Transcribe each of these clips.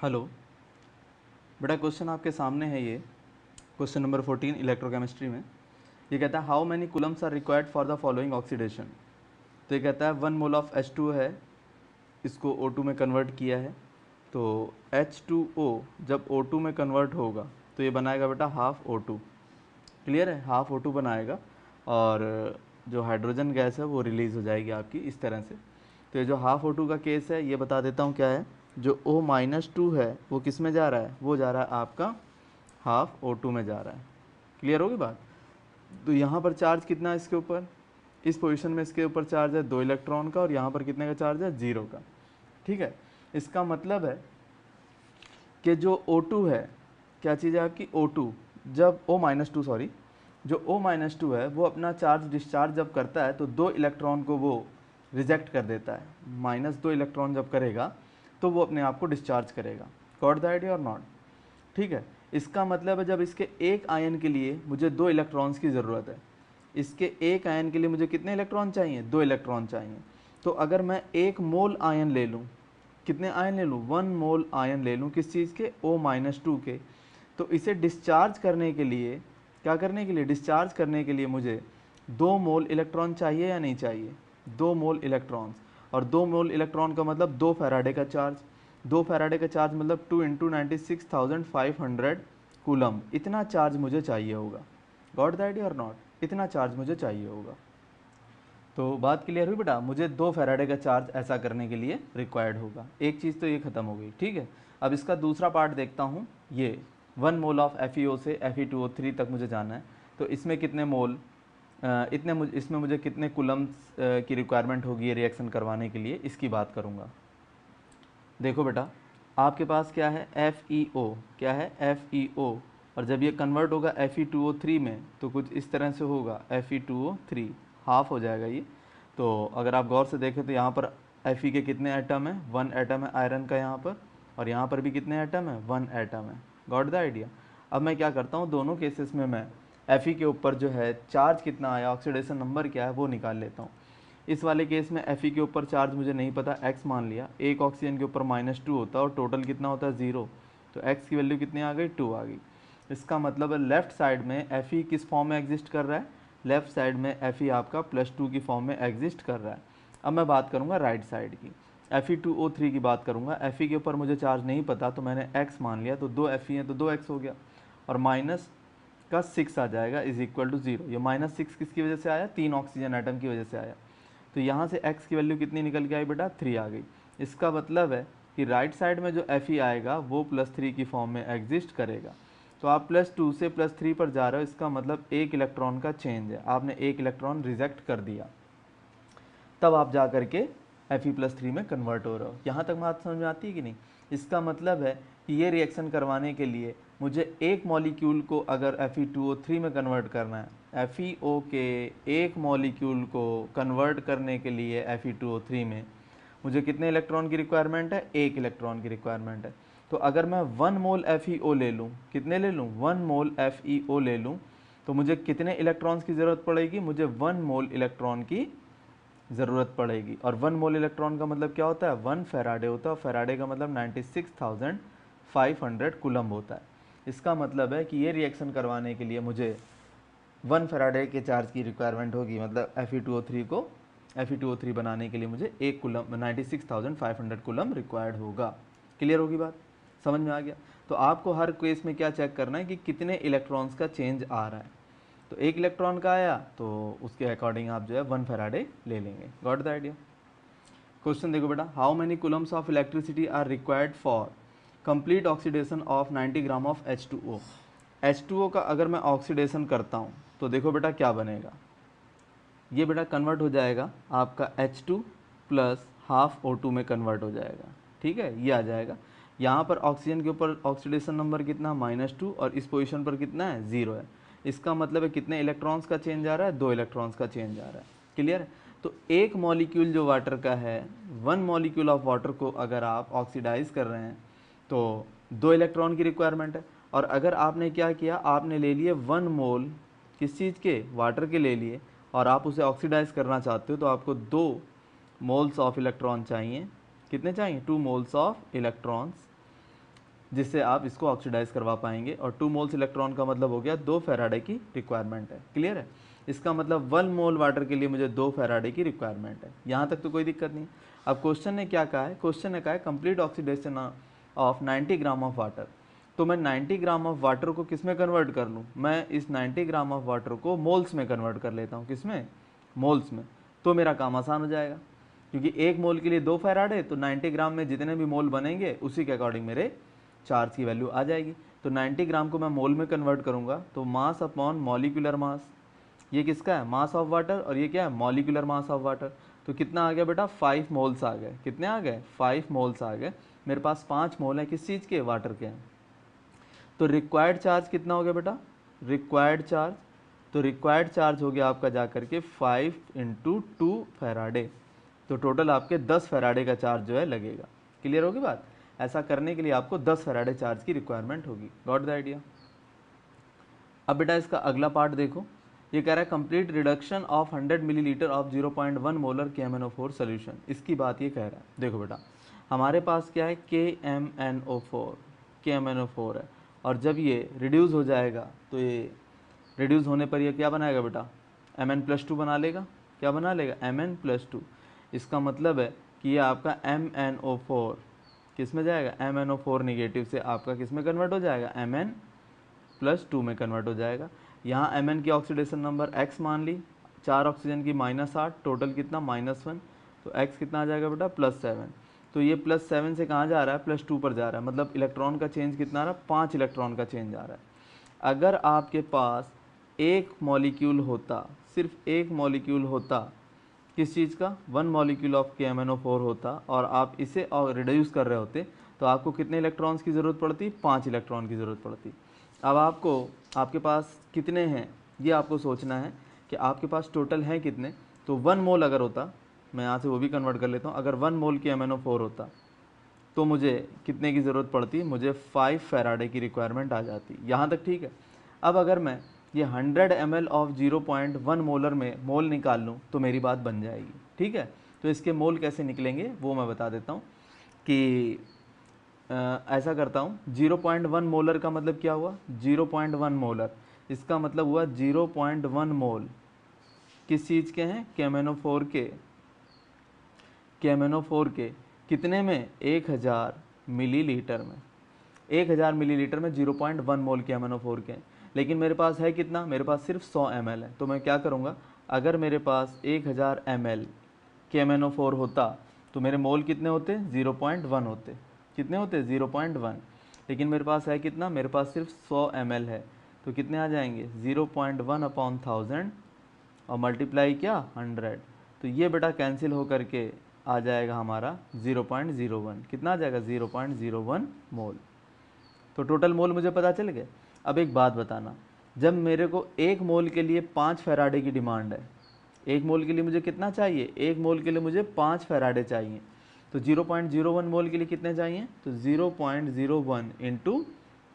Hello बेटा, question आपके सामने है। ये क्वेश्चन नंबर 14 इलेक्ट्रोकेमिस्ट्री में ये कहता है how many coulombs are required for the following oxidation. तो ये कहता है 1 मोल ऑफ H2 है, इसको O2 में कन्वर्ट किया है। तो H2O जब O2 में कन्वर्ट होगा तो ये बनाएगा बेटा हाफ O2। क्लियर है, हाफ O2 बनाएगा और जो हाइड्रोजन गैस है वो रिलीज़ हो जाएगी आपकी इस तरह से। तो ये जो हाफ O2 का केस है ये बता देता हूँ क्या है। जो O-2 है वो किस में जा रहा है, वो जा रहा है आपका हाफ O2 में जा रहा है। क्लियर होगी बात। तो यहाँ पर चार्ज कितना है इसके ऊपर, इस पोजीशन में इसके ऊपर चार्ज है 2 इलेक्ट्रॉन का और यहाँ पर कितने का चार्ज है 0 का। ठीक है, इसका मतलब है कि जो O2 है, क्या चीज़ है आपकी O2, जब O-2 सॉरी, जो O-2 है वो अपना चार्ज डिस्चार्ज जब करता है तो 2 इलेक्ट्रॉन को वो रिजेक्ट कर देता है। -2 इलेक्ट्रॉन जब करेगा तो वो अपने आप को डिस्चार्ज करेगा। गॉट द आइडिया और नॉट। ठीक है, इसका मतलब है जब इसके एक आयन के लिए मुझे 2 इलेक्ट्रॉन्स की ज़रूरत है, इसके एक आयन के लिए मुझे कितने इलेक्ट्रॉन चाहिए, 2 इलेक्ट्रॉन चाहिए। तो अगर मैं 1 मोल आयन ले लूँ, कितने आयन ले लूँ, 1 मोल आयन ले लूँ, किस चीज़ के, O-2 के। तो इसे डिस्चार्ज करने के लिए, क्या करने के लिए, डिस्चार्ज करने के लिए मुझे 2 मोल इलेक्ट्रॉन चाहिए या नहीं चाहिए, 2 मोल इलेक्ट्रॉन्स। और 2 मोल इलेक्ट्रॉन का मतलब 2 फैराडे का चार्ज, 2 फैराडे का चार्ज मतलब 2 × 96,500 कूलम, इतना चार्ज मुझे चाहिए होगा। गॉट द आइडिया और नॉट, इतना चार्ज मुझे चाहिए होगा। तो बात क्लियर हुई बेटा, मुझे 2 फैराडे का चार्ज ऐसा करने के लिए रिक्वायर्ड होगा। एक चीज़ तो ये खत्म हो गई। ठीक है, अब इसका दूसरा पार्ट देखता हूँ। ये 1 मोल ऑफ FeO से Fe2O3 तक मुझे जाना है। तो इसमें कितने मोल, इसमें मुझे कितने कूलम्स की रिक्वायरमेंट होगी ये रिएक्शन करवाने के लिए, इसकी बात करूँगा। देखो बेटा, आपके पास क्या है, FeO, क्या है FeO, और जब ये कन्वर्ट होगा Fe2O3 में तो कुछ इस तरह से होगा, Fe2O3 हाफ हो जाएगा ये। तो अगर आप गौर से देखें तो यहाँ पर Fe के कितने एटम है, 1 एटम है आयरन का यहाँ पर, और यहाँ पर भी कितने एटम है, 1 एटम है। Got the idea. अब मैं क्या करता हूँ, दोनों केसेस में मैं Fe के ऊपर जो है चार्ज कितना आया, ऑक्सीडेशन नंबर क्या है, वो निकाल लेता हूँ। इस वाले केस में Fe के ऊपर चार्ज मुझे नहीं पता, x मान लिया। एक ऑक्सीजन के ऊपर -2 होता है और टोटल कितना होता है 0, तो x की वैल्यू कितनी आ गई, 2 आ गई। इसका मतलब है लेफ्ट साइड में Fe किस फॉर्म में एग्जिस्ट कर रहा है, लेफ्ट साइड में Fe आपका +2 की फॉर्म में एग्जिस्ट कर रहा है। अब मैं बात करूँगा राइट साइड की, Fe2O3 की बात करूँगा। Fe के ऊपर मुझे चार्ज नहीं पता तो मैंने x मान लिया, तो 2 Fe है तो 2x हो गया, और माइनस का 6 आ जाएगा इज इक्वल टू 0। ये -6 किसकी वजह से आया, 3 ऑक्सीजन एटम की वजह से आया। तो यहाँ से x की वैल्यू कितनी निकल के आई बेटा, 3 आ गई। इसका मतलब है कि राइट साइड में जो Fe आएगा वो +3 की फॉर्म में एग्जिस्ट करेगा। तो आप +2 से +3 पर जा रहे हो, इसका मतलब 1 इलेक्ट्रॉन का चेंज है, आपने 1 इलेक्ट्रॉन रिजेक्ट कर दिया, तब आप जा करके Fe+3 में कन्वर्ट हो रहे हो। यहाँ तक बात समझ में आती है कि नहीं। इसका मतलब है कि ये रिएक्शन करवाने के लिए मुझे एक मॉलिक्यूल को अगर Fe2O3 में कन्वर्ट करना है, FeO के एक मॉलिक्यूल को कन्वर्ट करने के लिए Fe2O3 में मुझे कितने इलेक्ट्रॉन की रिक्वायरमेंट है, 1 इलेक्ट्रॉन की रिक्वायरमेंट है। तो अगर मैं 1 मोल FeO ले लूँ, कितने ले लूँ, 1 मोल FeO ले लूँ, तो मुझे कितने इलेक्ट्रॉन्स की ज़रूरत पड़ेगी, मुझे 1 मोल इलेक्ट्रॉन की ज़रूरत पड़ेगी। और 1 मोल इलेक्ट्रॉन का मतलब क्या होता है, 1 फैराडे होता है, और फैराडे का मतलब 96,500 कूलम्ब होता है। इसका मतलब है कि ये रिएक्शन करवाने के लिए मुझे 1 फैराडे के चार्ज की रिक्वायरमेंट होगी, मतलब Fe2O3 बनाने के लिए मुझे 1 कूलम्ब 96,500 कूलम्ब रिक्वायर्ड होगा। क्लियर होगी बात, समझ में आ गया। तो आपको हर केस में क्या चेक करना है कि कितने इलेक्ट्रॉन्स का चेंज आ रहा है। तो 1 इलेक्ट्रॉन का आया तो उसके अकॉर्डिंग आप जो है 1 फैराडे ले लेंगे। Got the idea. क्वेश्चन देखो बेटा, how many coulombs of electricity are required for complete oxidation of 90 gram of H2O। H2O का अगर मैं ऑक्सीडेशन करता हूँ तो देखो बेटा क्या बनेगा, ये बेटा कन्वर्ट हो जाएगा आपका H2 प्लस हाफ O2 में कन्वर्ट हो जाएगा। ठीक है, ये आ जाएगा। यहाँ पर ऑक्सीजन के ऊपर ऑक्सीडेशन नंबर कितना, -2, और इस पोजीशन पर कितना है, 0 है। इसका मतलब है कितने इलेक्ट्रॉन्स का चेंज आ रहा है, 2 इलेक्ट्रॉन्स का चेंज आ रहा है। क्लियर है। तो एक मॉलिक्यूल जो वाटर का है, 1 मॉलिक्यूल ऑफ वाटर को अगर आप ऑक्सीडाइज कर रहे हैं तो 2 इलेक्ट्रॉन की रिक्वायरमेंट है। और अगर आपने क्या किया, आपने ले लिए 1 मोल किस चीज़ के, वाटर के ले लिए, और आप उसे ऑक्सीडाइज करना चाहते हो तो आपको 2 मोल्स ऑफ इलेक्ट्रॉन चाहिए। कितने चाहिए, 2 मोल्स ऑफ इलेक्ट्रॉन्स। जिससे आप इसको ऑक्सीडाइज करवा पाएंगे। और 2 मोल्स इलेक्ट्रॉन का मतलब हो गया 2 फैराडे की रिक्वायरमेंट है। क्लियर है? इसका मतलब 1 मोल वाटर के लिए मुझे 2 फैराडे की रिक्वायरमेंट है। यहाँ तक तो कोई दिक्कत नहीं। अब क्वेश्चन ने क्या कहा है? क्वेश्चन ने कहा है complete oxidation of 90 gram of water. तो मैं 90 ग्राम ऑफ वाटर को किस में कन्वर्ट कर लूँ? मैं इस 90 ग्राम ऑफ वाटर को मोल्स में कन्वर्ट कर लेता हूँ। किस में? मोल्स में। तो मेरा काम आसान हो जाएगा, क्योंकि 1 मोल के लिए 2 फैराडे, तो 90 ग्राम में जितने भी मोल बनेंगे उसी के अकॉर्डिंग मेरे चार्ज की वैल्यू आ जाएगी। तो 90 ग्राम को मैं मोल में कन्वर्ट करूँगा, तो मास अपॉन मॉलिक्यूलर मास, ये किसका है? मास ऑफ वाटर, और ये क्या है? Molecular mass of water. तो कितना आ गया बेटा? 5 मोल्स आ गए। कितने आ गए? 5 मोल्स आ गए। मेरे पास 5 मोल है किस चीज़ के? वाटर के हैं। तो रिक्वायर्ड चार्ज कितना हो गया बेटा? रिक्वायर्ड चार्ज, तो रिक्वायर्ड चार्ज हो गया आपका जा करके 5 × 2 फैराडे। तो टोटल आपके 10 फैराडे का चार्ज जो है लगेगा। क्लियर होगी बात? ऐसा करने के लिए आपको 10 फैराडे चार्ज की रिक्वायरमेंट होगी। Got the idea? अब बेटा इसका अगला पार्ट देखो। ये कह रहा है complete reduction of 100 millilitre of 0.1 molar KMnO4 solution. इसकी बात ये कह रहा है। देखो बेटा, हमारे पास क्या है? KMnO4 है, और जब ये रिड्यूस हो जाएगा तो ये रिड्यूस होने पर ये क्या बनाएगा बेटा? Mn+2 बना लेगा। क्या बना लेगा? Mn+2। इसका मतलब है कि ये आपका MnO4 किस में जाएगा? MnO4 निगेटिव से आपका किस में कन्वर्ट हो जाएगा? Mn+2 में कन्वर्ट हो जाएगा। यहाँ Mn की ऑक्सीडेशन नंबर x मान ली, 4 ऑक्सीजन की -8, टोटल कितना? -1। तो x कितना आ जाएगा बेटा? +7। तो ये +7 से कहाँ जा रहा है? +2 पर जा रहा है। मतलब इलेक्ट्रॉन का चेंज कितना आ रहा है? 5 इलेक्ट्रॉन का चेंज आ रहा है। अगर आपके पास एक मॉलिक्यूल होता, सिर्फ एक मॉलिक्यूल होता, किस चीज़ का? 1 मॉलिक्यूल ऑफ KMnO4 होता, और आप इसे रिड्यूस कर रहे होते, तो आपको कितने इलेक्ट्रॉन्स की ज़रूरत पड़ती? 5 इलेक्ट्रॉन की ज़रूरत पड़ती। अब आपके पास कितने हैं ये आपको सोचना है कि आपके पास टोटल हैं कितने। तो 1 मोल अगर होता, मैं यहाँ से वो भी कन्वर्ट कर लेता हूँ, अगर 1 मोल KMnO4 होता तो मुझे कितने की ज़रूरत पड़ती? मुझे 5 फैराडे की रिक्वायरमेंट आ जाती। यहाँ तक ठीक है? अब अगर मैं ये 100 ml ऑफ 0.1 मोलर में मोल निकाल लूँ तो मेरी बात बन जाएगी। ठीक है? तो इसके मोल कैसे निकलेंगे वो मैं बता देता हूँ कि ऐसा करता हूँ। 0.1 मोलर का मतलब क्या हुआ? 0.1 मोलर, इसका मतलब हुआ 0.1 मोल किस चीज़ के हैं? KMnO4 के। KMnO4 के कितने में? 1000 मिलीलीटर में। 1000 मिलीलीटर में 0.1 मोल KMnO4 के हैं। लेकिन मेरे पास है कितना? मेरे पास सिर्फ 100 ml है। तो मैं क्या करूँगा? अगर मेरे पास 1000 ml KMnO4 होता तो मेरे मोल कितने होते? 0.1 होते। कितने होते? 0.1। लेकिन मेरे पास है कितना? मेरे पास सिर्फ 100 ml है। तो कितने आ जाएंगे? 0.1/1000 और मल्टीप्लाई क्या? 100। तो ये बेटा कैंसिल हो करके आ जाएगा हमारा 0.01। कितना आ जाएगा? 0.01 मोल। तो टोटल मोल मुझे पता चल गए। अब एक बात बताना, जब मेरे को 1 मोल के लिए 5 फैराडे की डिमांड है, 1 मोल के लिए मुझे कितना चाहिए? 1 मोल के लिए मुझे 5 फैराडे चाहिए। तो 0.01 मोल के लिए कितने चाहिए? तो 0.01 ×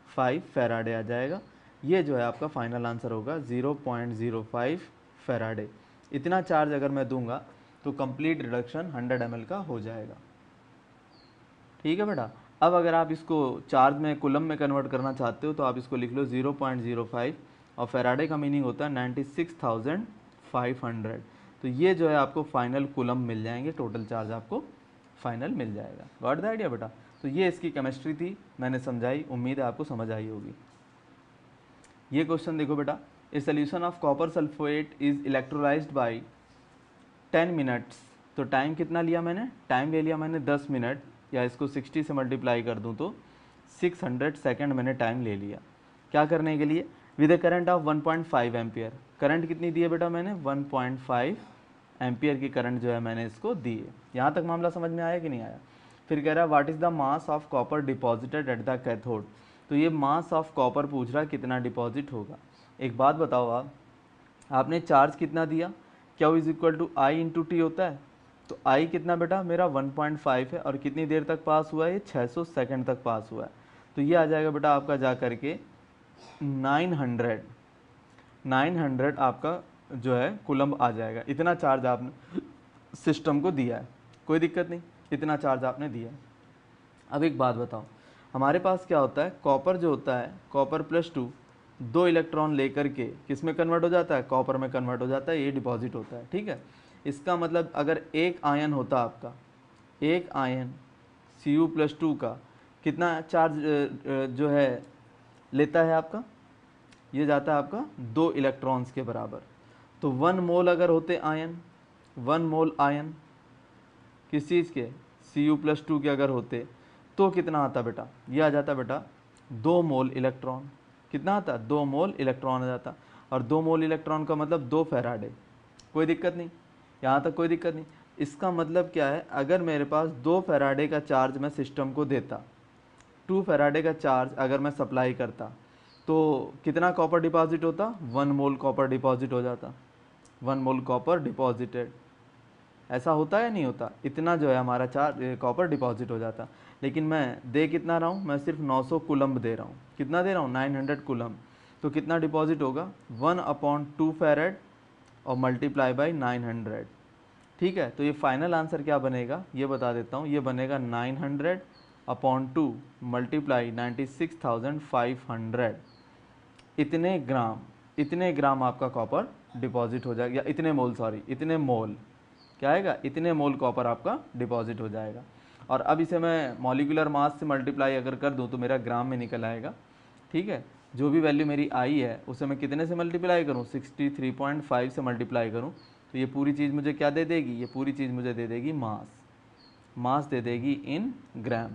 5 फैराडे आ जाएगा। ये जो है आपका फाइनल आंसर होगा 0.05 फैराडे। इतना चार्ज अगर मैं दूंगा तो कंप्लीट रिडक्शन 100 ml का हो जाएगा। ठीक है बेटा? अब अगर आप इसको चार्ज में कुलम में कन्वर्ट करना चाहते हो तो आप इसको लिख लो 0.05, और फैराडे का मीनिंग होता है 96,500। तो ये जो है आपको फाइनल कुलम मिल जाएंगे, टोटल चार्ज आपको फाइनल मिल जाएगा। गॉट द आइडिया बेटा? तो ये इसकी केमिस्ट्री थी, मैंने समझाई, उम्मीद है आपको समझ आई होगी। ये क्वेश्चन देखो बेटा, a solution of copper sulphate is electrolysed by 10 minutes. तो टाइम कितना लिया मैंने? टाइम ले लिया मैंने 10 मिनट, या इसको 60 से मल्टीप्लाई कर दूं तो 600 सेकंड मैंने टाइम ले लिया। क्या करने के लिए? With A current of 1.5 ampere. Current कितनी दी है बेटा मैंने? 1.5 एम्पियर की करंट जो है मैंने इसको दी है। यहाँ तक मामला समझ में आया कि नहीं आया? फिर कह रहा है what is the mass of copper deposited at the cathode. तो ये मास ऑफ कॉपर पूछ रहा है कितना डिपॉजिट होगा। एक बात बताओ आप, आपने चार्ज कितना दिया? Q is equal to I into T होता है। तो आई कितना बेटा? मेरा 1.5 है, और कितनी देर तक पास हुआ है? ये 600 सेकंड तक पास हुआ है। तो ये आ जाएगा बेटा आपका जा करके 900 आपका जो है कुलम्ब आ जाएगा। इतना चार्ज आपने सिस्टम को दिया है, कोई दिक्कत नहीं, इतना चार्ज आपने दिया है। अब एक बात बताओ, हमारे पास क्या होता है, कॉपर जो होता है, कॉपर +2 2 इलेक्ट्रॉन लेकर के किस में कन्वर्ट हो जाता है, कॉपर में कन्वर्ट हो जाता है, ये डिपॉजिट होता है। ठीक है, इसका मतलब अगर एक आयन होता आपका, एक आयन Cu+2 का कितना चार्ज जो है लेता है आपका, ये जाता है आपका 2 इलेक्ट्रॉन्स के बराबर। तो 1 मोल अगर होते आयन, 1 मोल आयन किस चीज़ के, Cu+2 के अगर होते तो कितना आता बेटा, ये आ जाता बेटा 2 मोल इलेक्ट्रॉन। कितना आता, 2 मोल इलेक्ट्रॉन आ जाता। और 2 मोल इलेक्ट्रॉन का मतलब 2 फैराडे। कोई दिक्कत नहीं, यहाँ तक कोई दिक्कत नहीं। इसका मतलब क्या है, अगर मेरे पास 2 फैराडे का चार्ज मैं सिस्टम को देता, 2 फैराडे का चार्ज अगर मैं सप्लाई करता, तो कितना कॉपर डिपॉजिट होता, 1 मोल कॉपर डिपॉजिट हो जाता, 1 मोल कॉपर डिपॉजिटेड। ऐसा होता है या नहीं होता, इतना जो है हमारा चार्ज कॉपर डिपॉजिट हो जाता। लेकिन मैं दे कितना रहा हूँ, मैं सिर्फ 900 कूलम्ब दे रहा हूँ। कितना दे रहा हूँ, 900 कूलम्ब। तो कितना डिपॉजिट होगा, 1/2 फैरेड और मल्टीप्लाई बाई 900। ठीक है, तो ये फाइनल आंसर क्या बनेगा ये बता देता हूँ, ये बनेगा 900/2 मल्टीप्लाई 96,500। इतने ग्राम आपका कॉपर डिपॉजिट हो जाएगा, या इतने मोल, सॉरी इतने मोल, क्या आएगा, इतने मोल कॉपर आपका डिपॉजिट हो जाएगा। और अब इसे मैं मॉलिक्यूलर मास से मल्टीप्लाई अगर कर दूं तो मेरा ग्राम में निकल आएगा। ठीक है, जो भी वैल्यू मेरी आई है उसे मैं कितने से मल्टीप्लाई करूं, 63.5 से मल्टीप्लाई करूं, तो ये पूरी चीज़ मुझे क्या दे देगी, ये पूरी चीज़ मुझे दे देगी मास दे देगी इन ग्राम।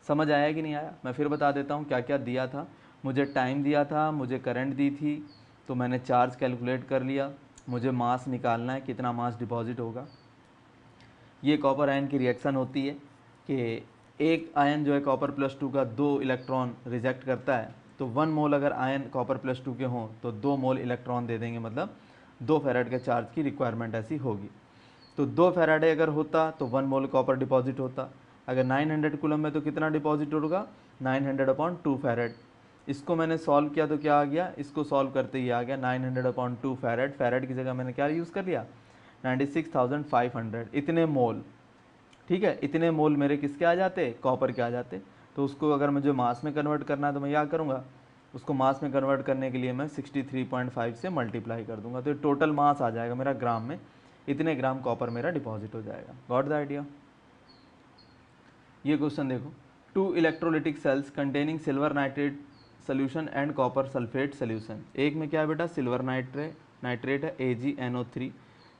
समझ आया कि नहीं आया, मैं फिर बता देता हूँ क्या क्या दिया था। मुझे टाइम दिया था, मुझे करंट दी थी, तो मैंने चार्ज कैलकुलेट कर लिया, मुझे मास निकालना है, कितना मास डिपॉजिट होगा। ये कॉपर आयन की रिएक्शन होती है कि एक आयन जो है कॉपर +2 का 2 इलेक्ट्रॉन रिजेक्ट करता है, तो 1 मोल अगर आयन कॉपर +2 के हों तो 2 मोल इलेक्ट्रॉन दे देंगे, मतलब 2 फैराड के चार्ज की रिक्वायरमेंट ऐसी होगी। तो 2 फैराडे अगर होता तो 1 मोल कॉपर डिपॉजिट होता। अगर 900 कूलम में तो कितना डिपॉजिट होगा, 900/2 फैराड। इसको मैंने सॉल्व किया तो क्या आ गया, इसको सॉल्व करते ही आ गया 900/2 फैराड। फैराड की जगह मैंने क्या यूज़ कर लिया, 96,500, इतने मोल। ठीक है, इतने मोल मेरे किसके आ जाते, कॉपर के आ जाते। तो उसको अगर मुझे मास में कन्वर्ट करना है तो मैं क्या करूँगा, उसको मास में कन्वर्ट करने के लिए मैं 63.5 से मल्टीप्लाई कर दूंगा, तो ये टोटल मास आ जाएगा मेरा ग्राम में, इतने ग्राम कॉपर मेरा डिपॉजिट हो जाएगा। Got the idea. ये क्वेश्चन देखो, 2 electrolytic cells containing silver nitrate solution and copper sulphate solution. एक में क्या है बेटा, सिल्वर नाइट्रेट है AgNO3,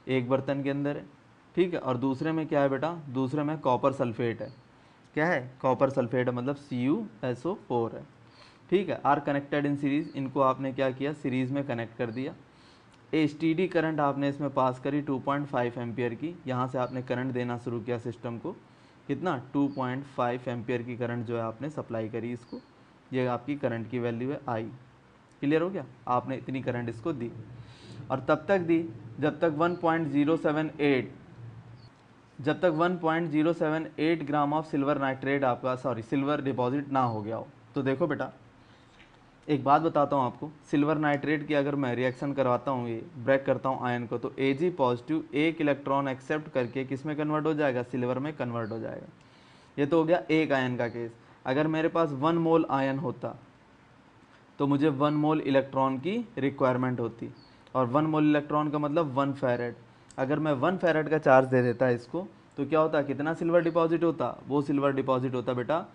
एक बर्तन के अंदर है। ठीक है, और दूसरे में क्या है बेटा, दूसरे में कॉपर सल्फेट है। क्या है, कॉपर सल्फेट है, मतलब CuSO4 है। ठीक है, आर कनेक्टेड इन सीरीज, इनको आपने क्या किया, सीरीज में कनेक्ट कर दिया। STD करंट आपने इसमें पास करी 2.5 एम्पियर की, यहाँ से आपने करंट देना शुरू किया सिस्टम को। कितना, 2.5 एम्पियर की करंट जो है आपने सप्लाई करी इसको, ये आपकी करंट की वैल्यू है I। क्लियर हो गया, आपने इतनी करंट इसको दी, और तब तक दी जब तक 1.078 ग्राम ऑफ सिल्वर नाइट्रेट आपका, सॉरी सिल्वर डिपॉजिट ना हो गया हो। तो देखो बेटा, एक बात बताता हूँ आपको, सिल्वर नाइट्रेट की अगर मैं रिएक्शन करवाता हूँ, ये ब्रेक करता हूँ आयन को, तो Ag पॉजिटिव एक इलेक्ट्रॉन एक्सेप्ट करके किस में कन्वर्ट हो जाएगा, सिल्वर में कन्वर्ट हो जाएगा। ये तो हो गया एक आयन का केस। अगर मेरे पास 1 मोल आयन होता तो मुझे 1 मोल इलेक्ट्रॉन की रिक्वायरमेंट होती, और 1 मोल इलेक्ट्रॉन का मतलब 1 फैरेड। अगर मैं 1 फैरेड का चार्ज दे देता इसको, तो क्या होता, कितना सिल्वर डिपॉजिट होता, वो सिल्वर डिपॉजिट होता बेटा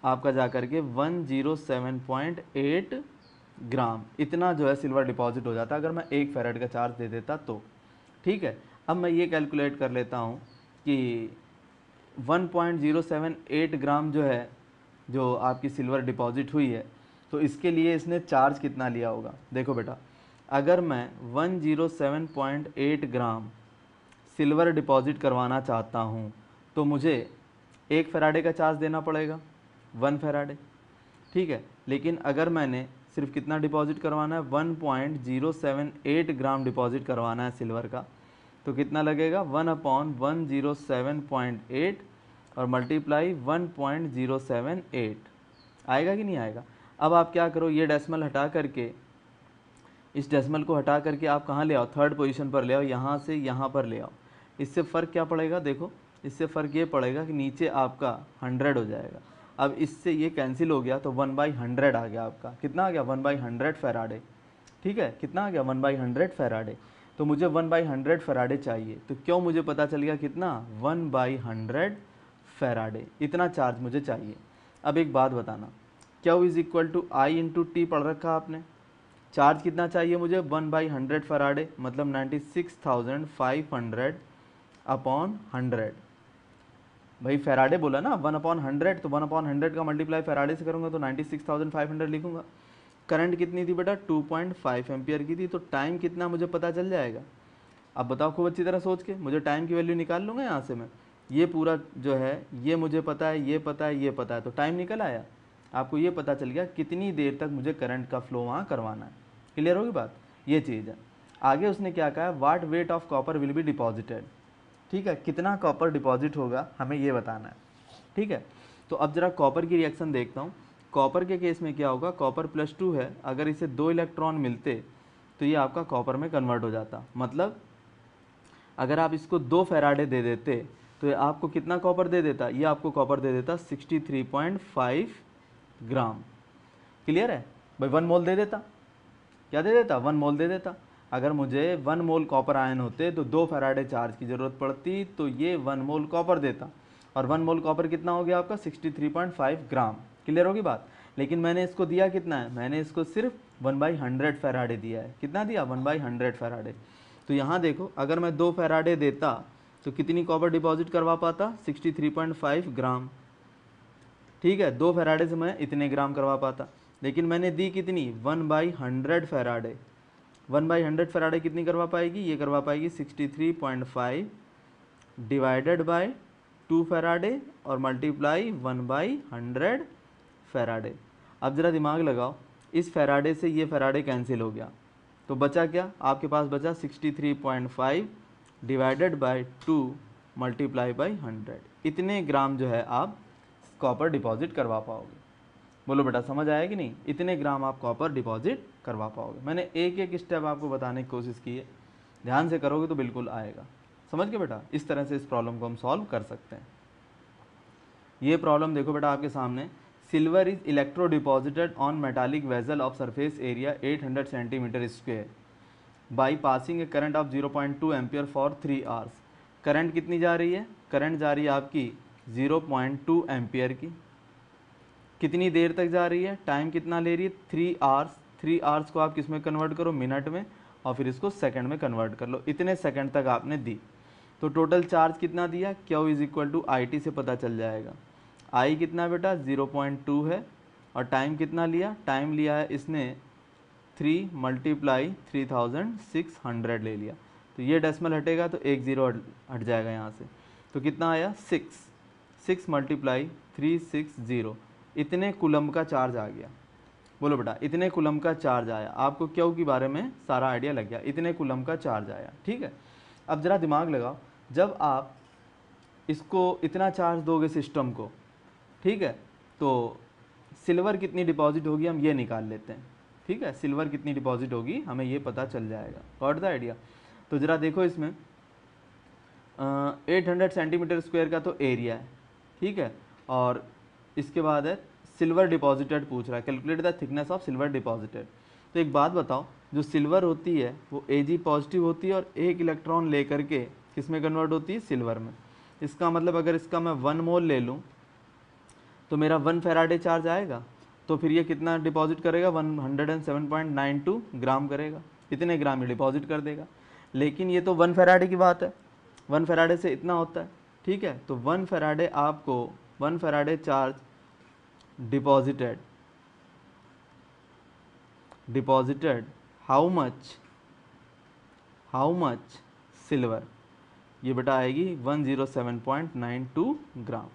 आपका जा करके 107.8 ग्राम, इतना जो है सिल्वर डिपॉजिट हो जाता अगर मैं 1 फैरेड का चार्ज दे देता तो। ठीक है, अब मैं ये कैलकुलेट कर लेता हूँ कि 1.078 ग्राम जो है, जो आपकी सिल्वर डिपॉजिट हुई है, तो इसके लिए इसने चार्ज कितना लिया होगा। देखो बेटा, अगर मैं 107.8 ग्राम सिल्वर डिपॉजिट करवाना चाहता हूँ तो मुझे 1 फैराडे का चार्ज देना पड़ेगा, 1 फैराडे। ठीक है, लेकिन अगर मैंने सिर्फ कितना डिपॉजिट करवाना है, 1.078 ग्राम डिपॉजिट करवाना है सिल्वर का, तो कितना लगेगा, 1/107.8 और मल्टीप्लाई 1.078 आएगा कि नहीं आएगा। अब आप क्या करो, ये डेसिमल हटा करके, इस डेसिमल को हटा करके आप कहाँ ले आओ, थर्ड पोजीशन पर ले आओ, यहाँ से यहाँ पर ले आओ। इससे फ़र्क क्या पड़ेगा, देखो इससे फ़र्क ये पड़ेगा कि नीचे आपका 100 हो जाएगा। अब इससे ये कैंसिल हो गया तो 1/100 आ गया आपका। कितना आ गया? 1/100 फैराडे। ठीक है, कितना आ गया? 1/100 फैराडे। तो मुझे 1/100 फैराडे चाहिए, तो क्यों मुझे पता चल गया कितना? 1/100 फैराडे, इतना चार्ज मुझे चाहिए। अब एक बात बताना, Q is equal to I into T पढ़ रखा आपने। चार्ज कितना चाहिए मुझे? 1/100 फैराडे, मतलब 96,500 अपॉन 100। भाई फैराडे बोला ना 1/100, तो 1/100 का मल्टीप्लाई फैराडे से करूँगा तो 96,500 लिखूंगा। करंट कितनी थी बेटा? 2.5 एम्पियर की थी। तो टाइम कितना मुझे पता चल जाएगा। अब बताओ खूब अच्छी तरह सोच के, मुझे टाइम की वैल्यू निकाल लूँगा यहाँ से मैं। ये पूरा जो है ये मुझे पता है, ये पता है, ये पता है, तो टाइम निकल आया। आपको ये पता चल गया कितनी देर तक मुझे करंट का फ्लो वहाँ करवाना है। क्लियर होगी बात? ये चीज़ है। आगे उसने क्या कहा? What weight of copper will be deposited. ठीक है, कितना कॉपर डिपॉजिट होगा हमें ये बताना है। ठीक है, तो अब जरा कॉपर की रिएक्शन देखता हूँ। कॉपर के केस में क्या होगा? कॉपर +2 है, अगर इसे 2 इलेक्ट्रॉन मिलते तो ये आपका कॉपर में कन्वर्ट हो जाता। मतलब अगर आप इसको 2 फैराडे दे देते तो ये आपको कितना कॉपर दे देता? ये आपको कॉपर दे देता 63.5 ग्राम। क्लियर है भाई? 1 मोल दे देता। क्या दे देता? 1 मोल दे देता। अगर मुझे 1 मोल कॉपर आयन होते तो 2 फैराडे चार्ज की ज़रूरत पड़ती, तो ये 1 मोल कॉपर देता। और 1 मोल कॉपर कितना हो गया आपका? 63.5 ग्राम। क्लियर होगी बात? लेकिन मैंने इसको दिया कितना है? मैंने इसको सिर्फ 1/100 फैराडे दिया है। कितना दिया? 1/100 फैराडे। तो यहाँ देखो, अगर मैं 2 फैराडे देता तो कितनी कॉपर डिपॉजिट करवा पाता? 63.5 ग्राम। ठीक है, 2 फैराडे से मैं इतने ग्राम करवा पाता, लेकिन मैंने दी कितनी? 1/100 फैराडे। 1/100 फैराडे कितनी करवा पाएगी? ये करवा पाएगी 63.5 डिवाइडेड बाय 2 फैराडे और मल्टीप्लाई 1/100 फैराडे। अब ज़रा दिमाग लगाओ, इस फैराडे से ये फैराडे कैंसिल हो गया, तो बचा क्या? आपके पास बचा 63.5 डिवाइडेड बाय 2 मल्टीप्लाई बाय 100। इतने ग्राम जो है आप कॉपर डिपॉजिट करवा पाओगे। बोलो बेटा समझ आया कि नहीं? इतने ग्राम आप कॉपर डिपॉजिट करवा पाओगे। मैंने एक एक स्टेप आपको बताने की कोशिश की है, ध्यान से करोगे तो बिल्कुल आएगा। समझ गए बेटा? इस तरह से इस प्रॉब्लम को हम सॉल्व कर सकते हैं। ये प्रॉब्लम देखो बेटा आपके सामने। Silver is electro deposited on metallic vessel of surface area 800 centimetre square by passing A current of 0.2 ampere for 3 hours. Current कितनी जा रही है? करंट जा रही है आपकी 0.2 एम्पियर की। कितनी देर तक जा रही है? टाइम कितना ले रही है? 3 आवर्स। 3 आवर्स को आप किस में कन्वर्ट करो? मिनट में, और फिर इसको सेकंड में कन्वर्ट कर लो। इतने सेकंड तक आपने दी, तो टोटल चार्ज कितना दिया? Q is equal to I T से पता चल जाएगा। आई कितना बेटा? 0.2 है, और टाइम कितना लिया? टाइम लिया है इसने 3 मल्टीप्लाई 3600 ले लिया। तो ये डेसिमल हटेगा तो 1 0 हट जाएगा यहाँ से, तो कितना आया? 6 मल्टीप्लाई 360। इतने कुलम्ब का चार्ज आ गया। बोलो बेटा, इतने कुलम्ब का चार्ज आया। आपको क्यों के बारे में सारा आइडिया लग गया। इतने कुलम्ब का चार्ज आया। ठीक है, अब ज़रा दिमाग लगाओ, जब आप इसको इतना चार्ज दोगे सिस्टम को, ठीक है, तो सिल्वर कितनी डिपॉजिट होगी हम ये निकाल लेते हैं। ठीक है, सिल्वर कितनी डिपॉजिट होगी हमें ये पता चल जाएगा। Got the idea? तो ज़रा देखो इसमें 800 सेंटीमीटर स्क्वायर का तो एरिया है। ठीक है, और इसके बाद है सिल्वर डिपॉजिटेड पूछ रहा है, calculate the thickness of silver deposited. तो एक बात बताओ, जो सिल्वर होती है वो Ag पॉजिटिव होती है और 1 इलेक्ट्रॉन लेकर के किस में कन्वर्ट होती है? सिल्वर में। इसका मतलब अगर इसका मैं 1 मोल ले लूँ तो मेरा 1 फैराडे चार्ज आएगा, तो फिर ये कितना डिपॉजिट करेगा? 107.92 ग्राम करेगा। इतने ग्राम ही डिपॉजिट कर देगा। लेकिन ये तो 1 फैराडे की बात है, 1 फैराडे से इतना होता है। ठीक है, तो 1 फैराडे आपको 1 Faraday charge deposited how much silver? ये बेटा आएगी 107.92 ग्राम।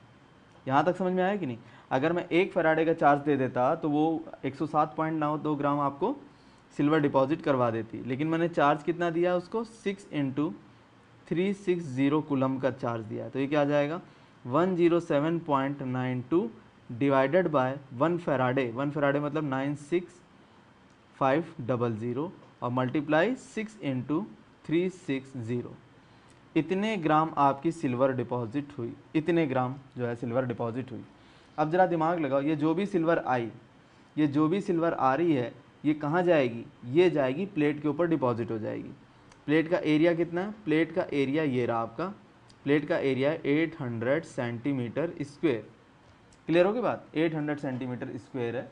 यहाँ तक समझ में आया कि नहीं? अगर मैं 1 फैराडे का चार्ज दे देता तो वो 107.92 ग्राम आपको सिल्वर डिपॉजिट करवा देती, लेकिन मैंने चार्ज कितना दिया उसको? 6 × 360 कुलम का चार्ज दिया। तो ये क्या आ जाएगा? 107.92 डिवाइडेड बाय 1 फैराडे। 1 फैराडे मतलब 96500 और मल्टीप्लाई 6 × 360। इतने ग्राम आपकी सिल्वर डिपॉजिट हुई। इतने ग्राम जो है सिल्वर डिपॉजिट हुई। अब जरा दिमाग लगाओ, ये जो भी सिल्वर आई, ये जो भी सिल्वर आ रही है, ये कहाँ जाएगी, ये जाएगी प्लेट के ऊपर डिपॉजिट हो जाएगी। प्लेट का एरिया कितना है, प्लेट का एरिया ये रहा आपका, प्लेट का एरिया है 800 सेंटीमीटर स्क्वायर। क्लियर होगी बात, 800 सेंटीमीटर स्क्वायर है।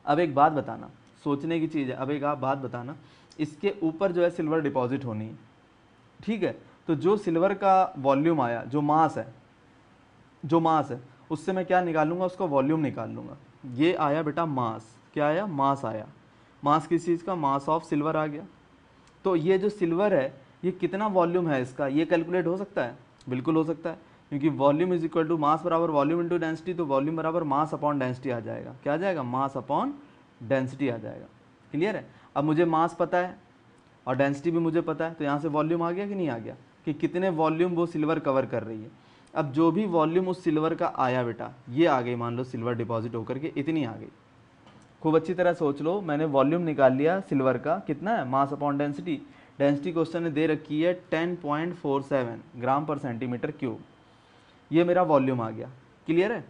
अब एक बात बताना, सोचने की चीज़ है, अब एक आप बात बताना, इसके ऊपर जो है सिल्वर डिपॉजिट होनी है, ठीक है। तो जो सिल्वर का वॉल्यूम आया, जो मास है, जो मास है उससे मैं क्या निकालूंगा, उसका वॉल्यूम निकाल लूँगा। ये आया बेटा मास, क्या आया, मास आया। मास किस चीज़ का, मास ऑफ सिल्वर आ गया। तो ये जो सिल्वर है ये कितना वॉल्यूम है इसका, ये कैलकुलेट हो सकता है, बिल्कुल हो सकता है, क्योंकि volume is equal to mass बराबर वॉल्यूम इंटू डेंसिटी, तो वॉल्यूम बराबर मास अपॉन डेंसिटी आ जाएगा। क्या आ जाएगा, मास अपॉन डेंसिटी आ जाएगा। क्लियर है। अब मुझे मास पता है और डेंसिटी भी मुझे पता है, तो यहाँ से वॉल्यूम आ गया कि नहीं आ गया, कि कितने वॉल्यूम वो सिल्वर कवर कर रही है। अब जो भी वॉल्यूम उस सिल्वर का आया बेटा, ये आ गई, मान लो सिल्वर डिपॉजिट होकर के इतनी आ गई। खूब अच्छी तरह सोच लो, मैंने वॉल्यूम निकाल लिया सिल्वर का, कितना है, मास अपॉन डेंसिटी। डेंसिटी क्वेश्चन ने दे रखी है 10.47 ग्राम पर सेंटीमीटर क्यूब, ये मेरा वॉल्यूम आ गया। क्लियर है।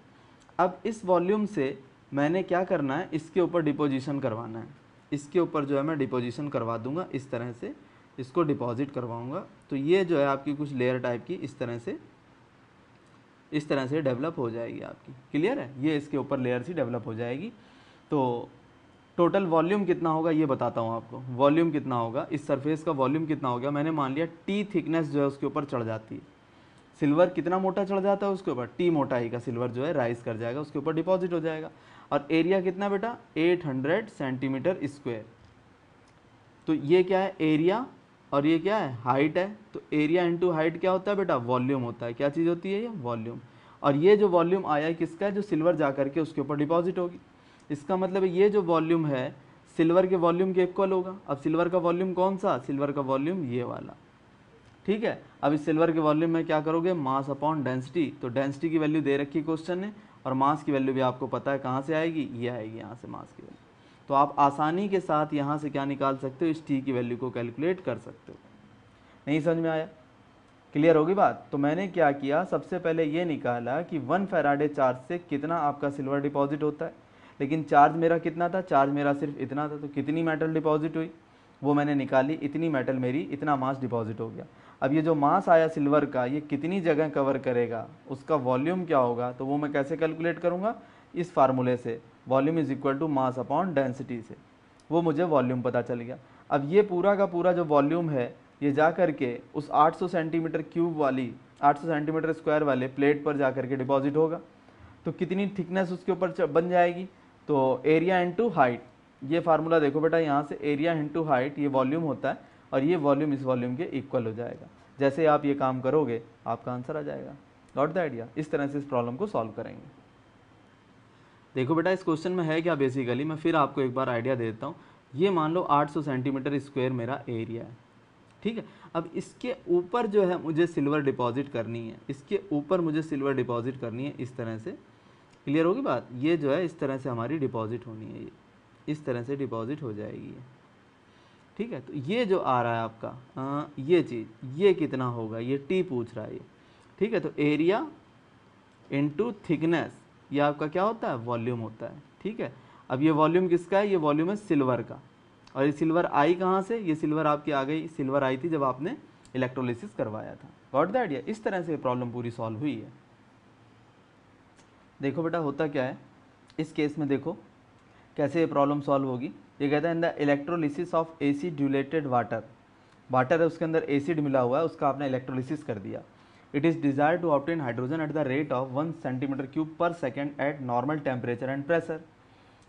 अब इस वॉल्यूम से मैंने क्या करना है, इसके ऊपर डिपोजिशन करवाना है। इसके ऊपर जो है मैं डिपोजिशन करवा दूंगा, इस तरह से इसको डिपॉजिट करवाऊंगा। तो ये जो है आपकी कुछ लेयर टाइप की इस तरह से डेवलप हो जाएगी आपकी। क्लियर है, ये इसके ऊपर लेयर सी डेवलप हो जाएगी। तो टोटल वॉल्यूम कितना होगा ये बताता हूँ आपको। वॉल्यूम कितना होगा, इस सरफेस का वॉल्यूम कितना हो गया, मैंने मान लिया टी थिकनेस जो है उसके ऊपर चढ़ जाती है। सिल्वर कितना मोटा चढ़ जाता है उसके ऊपर, टी मोटाई का सिल्वर जो है राइज कर जाएगा, उसके ऊपर डिपॉजिट हो जाएगा। और एरिया कितना बेटा, 800 सेंटीमीटर स्क्वायर। तो ये क्या है, एरिया, और ये क्या है, हाइट है। तो एरिया इंटू हाइट क्या होता है बेटा, वॉल्यूम होता है। क्या चीज़ होती है ये, वॉल्यूम। और ये जो वॉल्यूम आया है किसका है, जो सिल्वर जा करके उसके ऊपर डिपॉजिट होगी। इसका मतलब ये जो वॉल्यूम है सिल्वर के वॉल्यूम के इक्वल होगा। अब सिल्वर का वॉल्यूम कौन सा, सिल्वर का वॉल्यूम ये वाला, ठीक है। अब इस सिल्वर के वॉल्यूम में क्या करोगे, मास अपॉन डेंसिटी। तो डेंसिटी की वैल्यू दे रखी क्वेश्चन ने, और मास की वैल्यू भी आपको पता है कहाँ से आएगी, ये आएगी यहाँ से मास की वैल्यू। तो आप आसानी के साथ यहाँ से क्या निकाल सकते हो, इस टी की वैल्यू को कैलकुलेट कर सकते हो। नहीं समझ में आया, क्लियर होगी बात। तो मैंने क्या किया, सबसे पहले ये निकाला कि 1 फैराडे चार्ज से कितना आपका सिल्वर डिपॉजिट होता है। लेकिन चार्ज मेरा कितना था, चार्ज मेरा सिर्फ इतना था, तो कितनी मेटल डिपॉजिट हुई वो मैंने निकाली, इतनी मेटल मेरी, इतना मास डिपॉजिट हो गया। अब ये जो मास आया सिल्वर का, ये कितनी जगह कवर करेगा, उसका वॉल्यूम क्या होगा, तो वो मैं कैसे कैलकुलेट करूँगा, इस फार्मूले से, volume is equal to mass upon density से, वो मुझे वॉल्यूम पता चल गया। अब ये पूरा का पूरा जो वॉल्यूम है ये जा करके उस 800 सेंटीमीटर क्यूब वाली, 800 सेंटीमीटर स्क्वायर वाले प्लेट पर जा करके डिपॉजिट होगा। तो कितनी थिकनेस उसके ऊपर बन जाएगी, तो एरिया इंटू हाइट। ये फार्मूला देखो बेटा, यहाँ से एरिया इंटू हाइट ये वॉल्यूम होता है, और ये वॉल्यूम इस वॉल्यूम के इक्वल हो जाएगा। जैसे आप ये काम करोगे आपका आंसर आ जाएगा। Got the idea. इस तरह से इस प्रॉब्लम को सॉल्व करेंगे। देखो बेटा इस क्वेश्चन में है क्या, बेसिकली मैं फिर आपको एक बार आइडिया दे देता हूँ। ये मान लो 800 सेंटीमीटर स्क्वायर मेरा एरिया है, ठीक है। अब इसके ऊपर जो है मुझे सिल्वर डिपॉजिट करनी है, इसके ऊपर मुझे सिल्वर डिपॉजिट करनी है इस तरह से। क्लियर होगी बात, ये जो है इस तरह से हमारी डिपॉजिट होनी है, ये इस तरह से डिपॉजिट हो जाएगी ये, ठीक है। तो ये जो आ रहा है आपका ये चीज़, ये कितना होगा, ये टी पूछ रहा है ये, ठीक है। तो एरिया इनटू थिकनेस, ये आपका क्या होता है, वॉल्यूम होता है, ठीक है। अब ये वॉल्यूम किसका है, ये वॉल्यूम है सिल्वर का। और ये सिल्वर आई कहाँ से, ये सिल्वर आपकी आ गई, सिल्वर आई थी जब आपने इलेक्ट्रोलिसिस करवाया था। Got the idea. इस तरह से प्रॉब्लम पूरी सॉल्व हुई है। देखो बेटा होता क्या है इस केस में, देखो कैसे ये प्रॉब्लम सॉल्व होगी। ये कहता है in the electrolysis of acidulated water, water है उसके अंदर एसिड मिला हुआ है, उसका आपने इलेक्ट्रोलिसिस कर दिया। It is desire to obtain hydrogen at the rate of 1 centimetre cube per second at normal temperature and pressure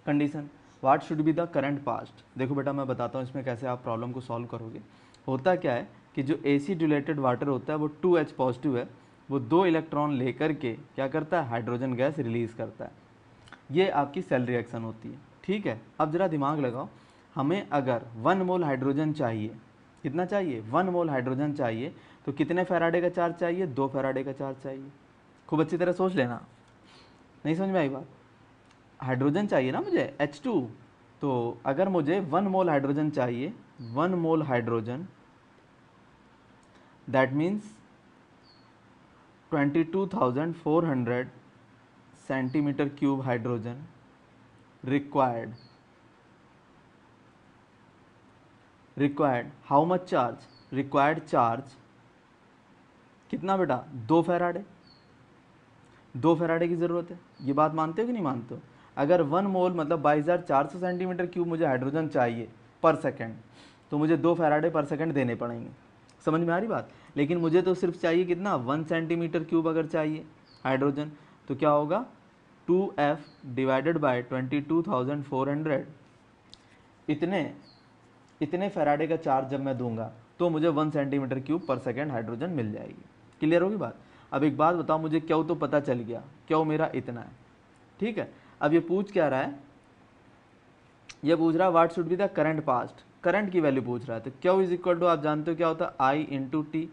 condition, what should be the current passed. देखो बेटा मैं बताता हूँ इसमें कैसे आप प्रॉब्लम को सॉल्व करोगे। होता क्या है कि जो एसिडुलेटेड वाटर होता है वो 2H पॉजिटिव है, वो 2 इलेक्ट्रॉन लेकर के क्या करता है, हाइड्रोजन गैस रिलीज़ करता है। ये आपकी सेल रिएक्शन होती है, ठीक है। अब जरा दिमाग लगाओ, हमें अगर 1 मोल हाइड्रोजन चाहिए, कितना चाहिए, 1 मोल हाइड्रोजन चाहिए, तो कितने फैराडे का चार्ज चाहिए, 2 फैराडे का चार्ज चाहिए। खूब अच्छी तरह सोच लेना, नहीं समझ में आई बात। हाइड्रोजन चाहिए ना मुझे H2, तो अगर मुझे 1 मोल हाइड्रोजन चाहिए, 1 मोल hydrogen, that means 22,400 centimetre cube hydrogen required how much charge, required charge कितना बेटा, 2 फैराडे, 2 फैराडे की ज़रूरत है। ये बात मानते हो कि नहीं मानते हो? अगर 1 मोल मतलब 22,400 सेंटीमीटर क्यूब मुझे हाइड्रोजन चाहिए पर सेकंड, तो मुझे 2 फैराडे पर सेकंड देने पड़ेंगे। समझ में आ रही बात? लेकिन मुझे तो सिर्फ चाहिए कितना, 1 सेंटीमीटर क्यूब अगर चाहिए हाइड्रोजन, तो क्या होगा 2F डिवाइडेड बाय 22,400। इतने फैराडे का चार्ज जब मैं दूंगा तो मुझे 1 सेंटीमीटर क्यूब पर सेकंड हाइड्रोजन मिल जाएगी। क्लियर होगी बात? अब एक बात बताओ, मुझे क्यू तो पता चल गया, क्यू मेरा इतना है, ठीक है। अब ये पूछ क्या रहा है, ये पूछ रहा है what should be the current past, current की वैल्यू पूछ रहा है। तो क्यू इज इक्वल टू, आप जानते हो क्या होता है, आई इंटू टी।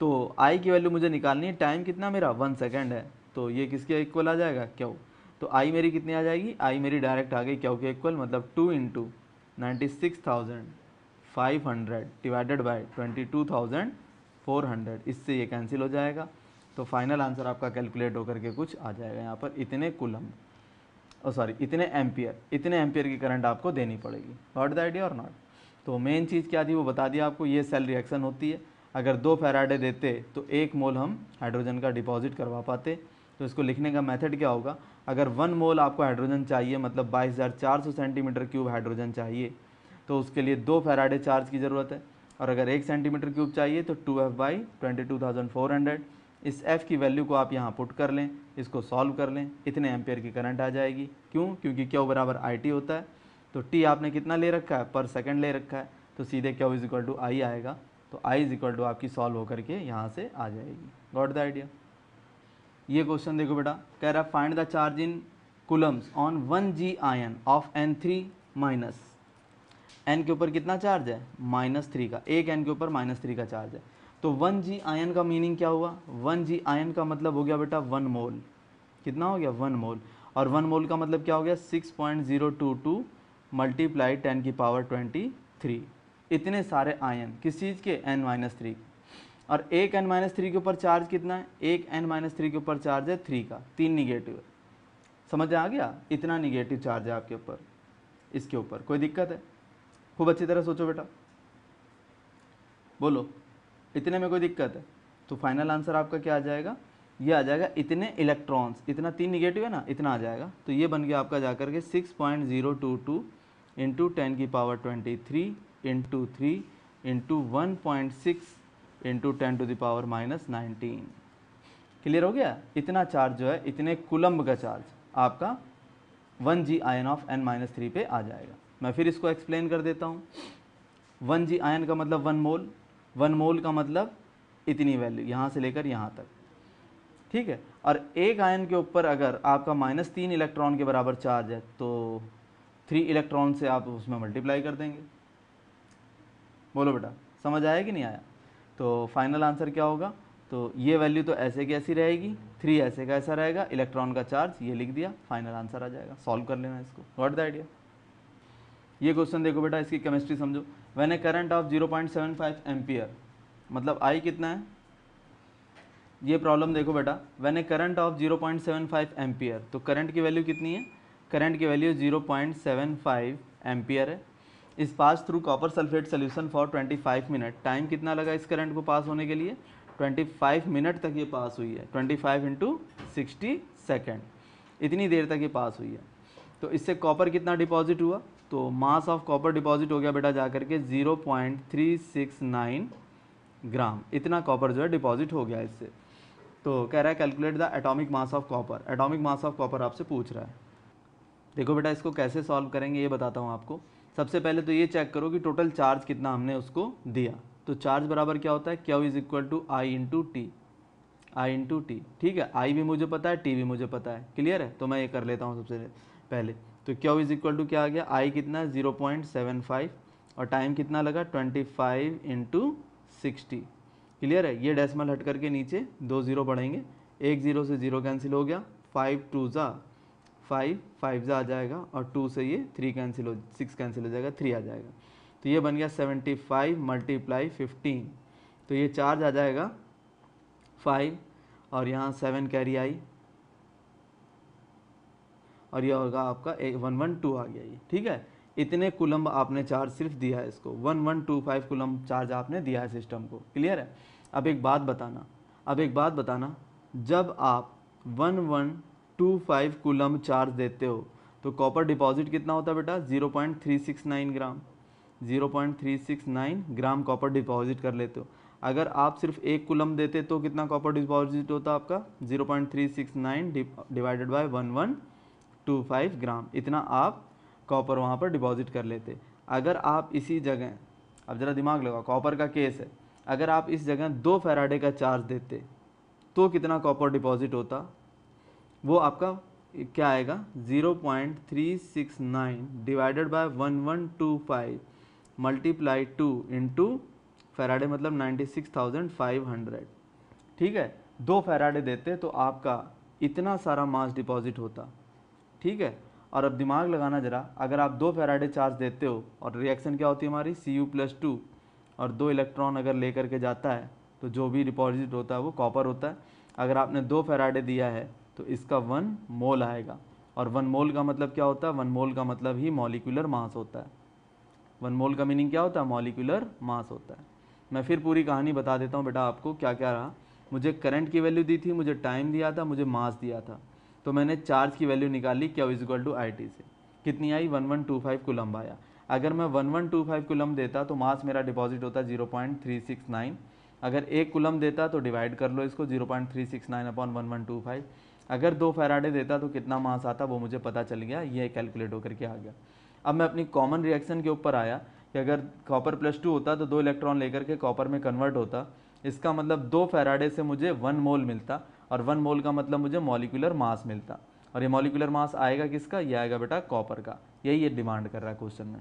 तो आई की वैल्यू मुझे निकालनी है, टाइम कितना मेरा 1 सेकेंड है, तो ये किसके इक्वल आ जाएगा, क्यू। तो आई मेरी कितनी आ जाएगी, आई मेरी डायरेक्ट आ गई क्यू के इक्वल, मतलब 2 इंटू 96,500 डिवाइडेड बाई 22,400। इससे ये कैंसिल हो जाएगा, तो फाइनल आंसर आपका कैलकुलेट होकर के कुछ आ जाएगा यहाँ पर, इतने कूलम इतने एम्पियर की करंट आपको देनी पड़ेगी। गॉट द आइडिया और नॉट? तो मेन चीज़ क्या थी वो बता दिया आपको, ये सेल रिएक्शन होती है। अगर 2 फैराडे देते तो 1 मोल हम हाइड्रोजन का डिपॉजिट करवा पाते। तो इसको लिखने का मेथड क्या होगा, अगर 1 मोल आपको हाइड्रोजन चाहिए, मतलब 22,400 सेंटीमीटर क्यूब हाइड्रोजन चाहिए, तो उसके लिए 2 फैराडे चार्ज की ज़रूरत है। और अगर 1 सेंटीमीटर क्यूब चाहिए तो 2F बाई 22,400। इस F की वैल्यू को आप यहाँ पुट कर लें, इसको सॉल्व कर लें, इतने एम्पियर की करंट आ जाएगी। क्यों? क्योंकि क्यू बराबर IT होता है। तो T आपने कितना ले रखा है, पर सेकंड ले रखा है, तो सीधे क्यू इज इक्वल टू आई आएगा। तो I इज इक्वल टू आपकी सॉल्व होकर के यहाँ से आ जाएगी। Got the idea? ये क्वेश्चन देखो बेटा, कह रहा है find the charge in Coulomb's on 1G ion of N3 minus, N के ऊपर कितना चार्ज है, -3 का, एक N के ऊपर -3 का चार्ज है। तो 1G आयन का मीनिंग क्या हुआ, 1G आयन का मतलब हो गया बेटा 1 मोल। कितना हो गया, 1 मोल। और 1 मोल का मतलब क्या हो गया, 6.022 मल्टीप्लाई 10 की पावर 23। इतने सारे आयन किस चीज़ के, N-3। और एक N-3 के ऊपर चार्ज कितना है, एक N-3 के ऊपर चार्ज है 3 का, 3 निगेटिव है। समझ आ गया, इतना निगेटिव चार्ज है आपके ऊपर, इसके ऊपर कोई दिक्कत है? खूब अच्छी तरह सोचो बेटा, बोलो इतने में कोई दिक्कत है? तो फाइनल आंसर आपका क्या आ जाएगा, ये आ जाएगा इतने इलेक्ट्रॉन्स, इतना 3 निगेटिव है ना, इतना आ जाएगा। तो ये बन गया आपका जाकर के 6.022 इंटू 10 की power 23 into 3 into 1.6 into 10 to the power -19। Clear हो गया? इतना चार्ज जो है, इतने कूलम्ब का चार्ज आपका 1G आयन ऑफ N-3 पे आ जाएगा। मैं फिर इसको एक्सप्लेन कर देता हूँ। 1G आयन का मतलब 1 मोल, 1 मोल का मतलब इतनी वैल्यू यहाँ से लेकर यहाँ तक, ठीक है। और एक आयन के ऊपर अगर आपका -3 इलेक्ट्रॉन के बराबर चार्ज है, तो 3 इलेक्ट्रॉन से आप उसमें मल्टीप्लाई कर देंगे। बोलो बेटा, समझ आया कि नहीं आया? तो फाइनल आंसर क्या होगा, तो ये वैल्यू तो ऐसे की ऐसी रहेगी, 3 ऐसे का ऐसा रहेगा, इलेक्ट्रॉन का चार्ज ये लिख दिया, फाइनल आंसर आ जाएगा। सॉल्व कर लेना इसको। What the idea? ये क्वेश्चन देखो बेटा, इसकी केमिस्ट्री समझो। When A current of 0.75 ampere, मतलब आई कितना है, ये प्रॉब्लम देखो बेटा, when A current of 0.75 ampere, तो करंट की वैल्यू कितनी है, करंट की वैल्यू 0.75 एम्पियर है। इस pass through copper sulphate solution for 25 minute. Time कितना लगा इस करंट को पास होने के लिए, 25 मिनट तक ये पास हुई है, 25 इंटू 60 सेकेंड, इतनी देर तक ये पास हुई है। तो इससे कॉपर कितना डिपॉजिट हुआ, तो मास ऑफ कॉपर डिपॉजिट हो गया बेटा जाकर के 0.369 ग्राम, इतना कॉपर जो है डिपॉजिट हो गया इससे। तो कह रहा है calculate the atomic mass of copper, atomic mass of copper आपसे पूछ रहा है। देखो बेटा, इसको कैसे सॉल्व करेंगे ये बताता हूँ आपको। सबसे पहले तो ये चेक करो कि टोटल चार्ज कितना हमने उसको दिया। तो चार्ज बराबर क्या होता है, Q is equal to I into T, I into T, ठीक है। आई भी मुझे पता है, टी भी मुझे पता है, क्लियर है। तो मैं ये कर लेता हूँ सबसे पहले। तो क्यू इज इक्वल टू क्या आ गया, आई कितना है 0.75 और टाइम कितना लगा 25 इंटू 60, क्लियर है। ये डेसिमल हट करके नीचे 2 0 बढ़ेंगे, एक 0 से 0 कैंसिल हो गया, 5 2 ज़ा 5, 5 ज़ा आ जाएगा और 2 से ये 3 कैंसिल हो, 6 कैंसिल हो जाएगा, 3 आ जाएगा। तो ये बन गया 75 मल्टीप्लाई 15, तो ये चार्ज आ जाएगा 5 और यहाँ 7 कैरी आई, और ये होगा आपका 112 आ गया ये, ठीक है। इतने कुलम्ब आपने चार्ज सिर्फ दिया है इसको, 1125 कुलम्ब चार्ज आपने दिया है सिस्टम को, क्लियर है। अब एक बात बताना, जब आप 1125 कुलम्ब चार्ज देते हो तो कॉपर डिपॉजिट कितना होता है बेटा, 0.369 ग्राम, 0.369 ग्राम कॉपर डिपॉजिट कर लेते हो। अगर आप सिर्फ 1 कुलम देते तो कितना कॉपर डिपॉजिट होता आपका, 0.369 डिवाइडेड बाय 1125 ग्राम, इतना आप कॉपर वहाँ पर डिपॉजिट कर लेते। अगर आप इसी जगह, अब ज़रा दिमाग लगाओ, कॉपर का केस है, अगर आप इस जगह 2 फैराडे का चार्ज देते तो कितना कॉपर डिपॉजिट होता, वो आपका क्या आएगा, 0.369 divided by 1125 multiply 2 into Faraday मतलब 96,500, ठीक है। 2 फैराडे देते तो आपका इतना सारा मास डिपॉजिट होता, ठीक है। और अब दिमाग लगाना ज़रा, अगर आप 2 फैराडे चार्ज देते हो और रिएक्शन क्या होती है हमारी, Cu+2, और 2 इलेक्ट्रॉन अगर लेकर के जाता है तो जो भी डिपॉजिट होता है वो कॉपर होता है। अगर आपने 2 फैराडे दिया है तो इसका 1 मोल आएगा, और 1 मोल का मतलब क्या होता है, 1 मोल का मतलब ही मॉलिक्यूलर मास होता है। 1 मोल का मीनिंग क्या होता है, मॉलिक्यूलर मास होता है। मैं फिर पूरी कहानी बता देता हूँ बेटा आपको क्या क्या रहा। मुझे करंट की वैल्यू दी थी, मुझे टाइम दिया था, मुझे मास दिया था, तो मैंने चार्ज की वैल्यू निकाली Q = IT से, कितनी आई, 1125 कुलम्ब आया। अगर मैं 1125 कुलम्ब देता तो मास मेरा डिपॉजिट होता 0.369, अगर 1 कुलम्ब देता तो डिवाइड कर लो इसको, 0.369/1125। अगर 2 फैराडे देता तो कितना मास आता वो मुझे पता चल गया, ये कैलकुलेट होकर के आ गया। अब मैं अपनी कॉमन रिएक्शन के ऊपर आया कि अगर कॉपर +2 होता तो 2 इलेक्ट्रॉन लेकर के कॉपर में कन्वर्ट होता, इसका मतलब 2 फैराडे से मुझे 1 मोल मिलता, और 1 मोल का मतलब मुझे मॉलिक्यूलर मास मिलता, और ये मॉलिक्यूलर मास आएगा किसका, ये आएगा बेटा कॉपर का। यही ये डिमांड कर रहा है क्वेश्चन में।